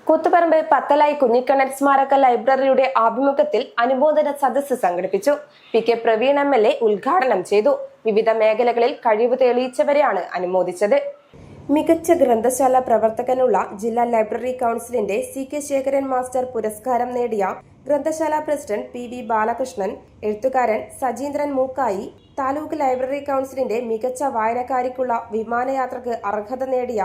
കൂത്തുപറമ്പ് പത്തലായി കുഞ്ഞിക്കണ്ണൻ സ്മാരക ലൈബ്രറിയുടെ ആഭിമുഖ്യത്തിൽ അനുമോദന സദസ്സ് സംഘടിപ്പിച്ചു. പി.കെ. പ്രവീൺ എം.എൽ.എ. ഉദ്ഘാടനം ചെയ്തു. വിവിധ മേഖലകളിൽ കഴിവ് തെളിയിച്ചവരെയാണ് അനുമോദിച്ചത്. മികച്ച ഗ്രന്ഥശാല പ്രവർത്തകനുള്ള ജില്ലാ ലൈബ്രറി കൗൺസിലിന്റെ സി.കെ. ശേഖരൻ മാസ്റ്റർ പുരസ്കാരം നേടിയ ഗ്രന്ഥശാല പ്രസിഡന്റ് പി.വി. ബാലകൃഷ്ണൻ, എഴുത്തുകാരൻ സജീന്ദ്രൻ മൂക്കായി, താലൂക്ക് ലൈബ്രറി കൗൺസിലിന്റെ മികച്ച വായനക്കാരിക്കുള്ള വിമാനയാത്രക്ക് അർഹത നേടിയ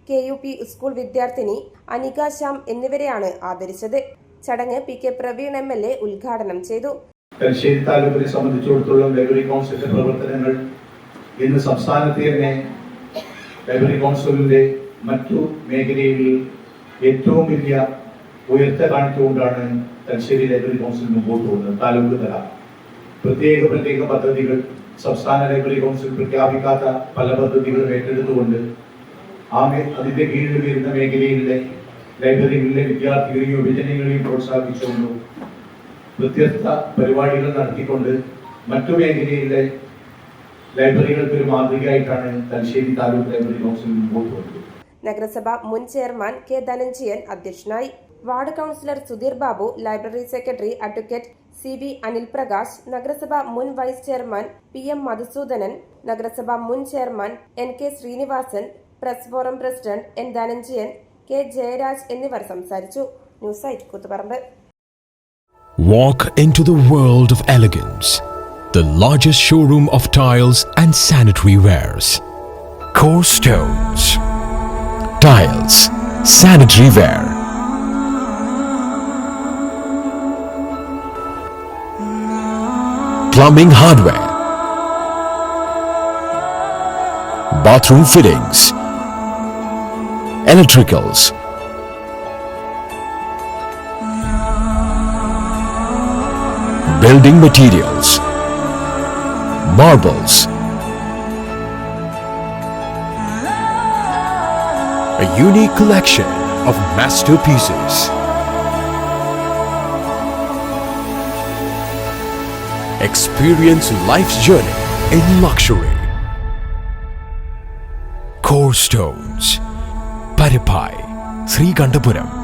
KUP സ്കൂൾ വിദ്യാർത്ഥിനി അനിക ശ്യാം എന്നിവരെയാണ് ആദരിച്ചത്. ചടങ്ങ് പി.കെ. പ്രവീൺ എം.എൽ.എ. ഉദ്ഘാടനം ചെയ്തു. തലശ്ശേരി താലൂക്കിനെ സംബന്ധിച്ചിടത്തോളം ലൈബ്രറി കൗൺസിലിന്റെ പ്രവർത്തനങ്ങൾ ഇന്ന് സംസ്ഥാനത്തെ തന്നെ ലൈബ്രറി കൗൺസിലിന്റെ മറ്റു മേഖലകളിൽ ഏറ്റവും വലിയ ഉയർച്ച കാണിച്ചുകൊണ്ടാണ് തലശ്ശേരി ലൈബ്രറി കൗൺസിൽ മുമ്പോട്ട് പോകുന്നത്. താലൂക്ക് തല പ്രത്യേക പദ്ധതികൾ സംസ്ഥാന ലൈബ്രറി കൗൺസിൽ പ്രഖ്യാപിക്കാത്ത പല പദ്ധതികളും ഏറ്റെടുത്തുകൊണ്ട് അതിന്റെ കീഴിൽ വരുന്ന മേഖലയിലെ ലൈബ്രറികളിലെ വിദ്യാർത്ഥികളെയും യുവജനങ്ങളെയും പ്രോത്സാഹിപ്പിച്ചുകൊണ്ടും വ്യത്യസ്ത പരിപാടികൾ നടത്തിക്കൊണ്ട് മറ്റു മേഖലയിലെ ലൈബ്രറികൾക്ക് ഒരു മാതൃകയായിട്ടാണ് തലശ്ശേരി താലൂക്ക് ലൈബ്രറി കൗൺസിൽ മുമ്പോട്ട് പോകുന്നത്. നഗരസഭ മുൻ ചെയർമാൻ കെ ധനഞ്ജയൻ അധ്യക്ഷനായി. Ward councillor Sudheer Babu, library secretary advocate CB Anil Prakash, നഗരസഭ മുൻ വൈസ് ചെയർമാൻ PM മധുസൂദനൻ, നഗരസഭ മുൻ ചെയർമാൻ NK Sreenivasan, press forum president N Dhananjayan, K Jayaraj എന്നിവർ സംസാരിച്ചു. News site Koothuparamba. Walk into the world of elegance. The largest showroom of tiles and sanitary wares. Core Stones. Tiles, sanitary ware. Plumbing hardware. Bathroom fittings. Electricals. Building materials. Marbles. A unique collection of masterpieces. Experience life's journey in luxury. Core Stones. Paripai, Srikandapuram.